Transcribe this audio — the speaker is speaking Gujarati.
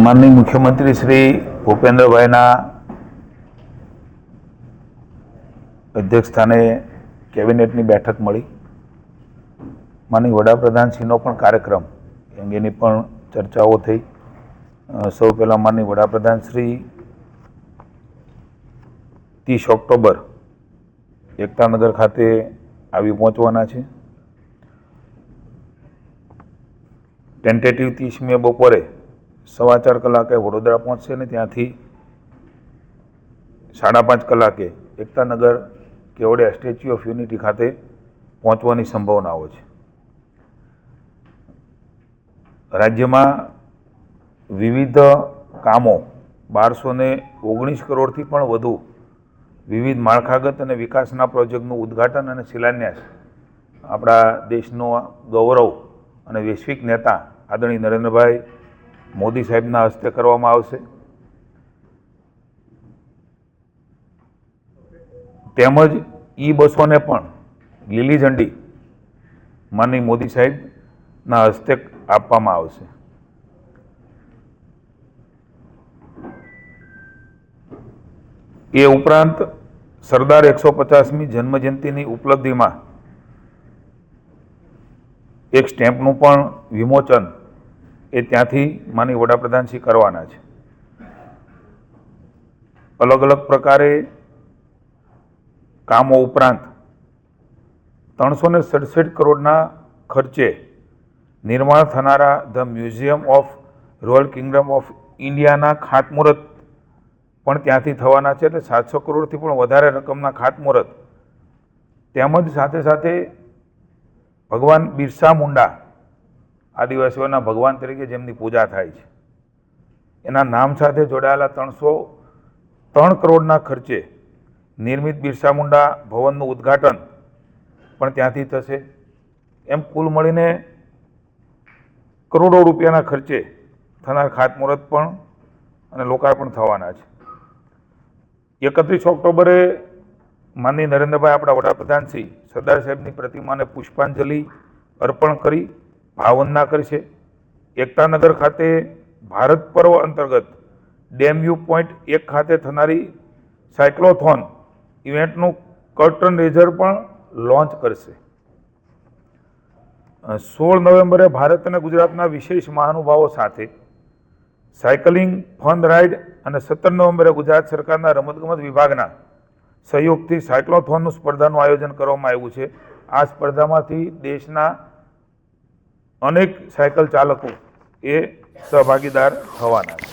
માનनीय मुख्यमंत्री श्री ભૂપેન્દ્રભાઈના અધ્યક્ષસ્થાને કેબિનેટની બેઠક મળી. માનनीय વડાપ્રધાનશ્રીનો પણ કાર્યક્રમ અંગેની પણ ચર્ચાઓ થઈ. સૌ પહેલાં માનनीय વડાપ્રધાનશ્રી 30 ઓક્ટોબર એકતાનગર ખાતે આવી પહોંચવાના છે. ટેન્ટેટિવ 30 મે બપોરે 4:15 કલાકે વડોદરા પહોંચશે ને ત્યાંથી 5:30 કલાકે Ektanagar Kevadia statue of unity ખાતે પહોંચવાની સંભાવનાઓ છે. રાજ્યમાં વિવિધ કામો 1219 કરોડથી પણ વધુ વિવિધ માળખાગત અને વિકાસના પ્રોજેક્ટનું ઉદ્ઘાટન અને શિલાન્યાસ આપણા દેશનો ગૌરવ અને વૈશ્વિક નેતા આદરણીય નરેન્દ્રભાઈ મોદી સાહેબના હસ્તે કરવામાં આવશે. તેમજ બસોને પણ લીલી ઝંડી માનનીય મોદી સાહેબના હસ્તે આપવામાં આવશે. એ ઉપરાંત સરદાર 150મી જન્મજયંતિની ઉપલબ્ધિમાં એક સ્ટેમ્પનું પણ વિમોચન એ ત્યાંથી માનનીય વડાપ્રધાનશ્રી કરવાના છે. અલગ અલગ પ્રકારે કામો ઉપરાંત 367 કરોડના ખર્ચે નિર્માણ થનારા the museum of royal Kingdom of ઇન્ડિયાના ખાતમુહૂર્ત પણ ત્યાંથી થવાના છે. એટલે 700 કરોડથી પણ વધારે રકમના ખાતમુહૂર્ત તેમજ સાથે સાથે ભગવાન બિરસા મુંડા આદિવાસીઓના ભગવાન તરીકે જેમની પૂજા થાય છે એના નામ સાથે જોડાયેલા 303 કરોડના ખર્ચે નિર્મિત બિરસા મુંડા ભવનનું ઉદ્ઘાટન પણ ત્યાંથી થશે. એમ કુલ મળીને કરોડો રૂપિયાના ખર્ચે થનાર ખાતમુહૂર્ત પણ અને લોકાર્પણ થવાના છે. 31 ઓક્ટોબરે માનનીય નરેન્દ્રભાઈ આપણા વડાપ્રધાનશ્રી સરદાર સાહેબની પ્રતિમાને પુષ્પાંજલિ અર્પણ કરી ભાવવંદના કરશે. એકતાનગર ખાતે ભારત પર્વ અંતર્ગત ડેમ વ્યૂ પોઈન્ટ 1 ખાતે થનારી સાયક્લોથોન ઇવેન્ટનું કર્ટન રેઝર પણ લોન્ચ કરશે. 16 નવેમ્બરે ભારત અને ગુજરાતના વિશેષ મહાનુભાવો સાથે સાયકલિંગ ફન રાઇડ અને 17 નવેમ્બરે ગુજરાત સરકારના રમતગમત વિભાગના સહયોગથી સાયક્લોથોનનું સ્પર્ધાનું આયોજન કરવામાં આવ્યું છે. આ સ્પર્ધામાંથી દેશના અનેક સાયકલ ચાલકો એ સહભાગીદાર થવાના છે.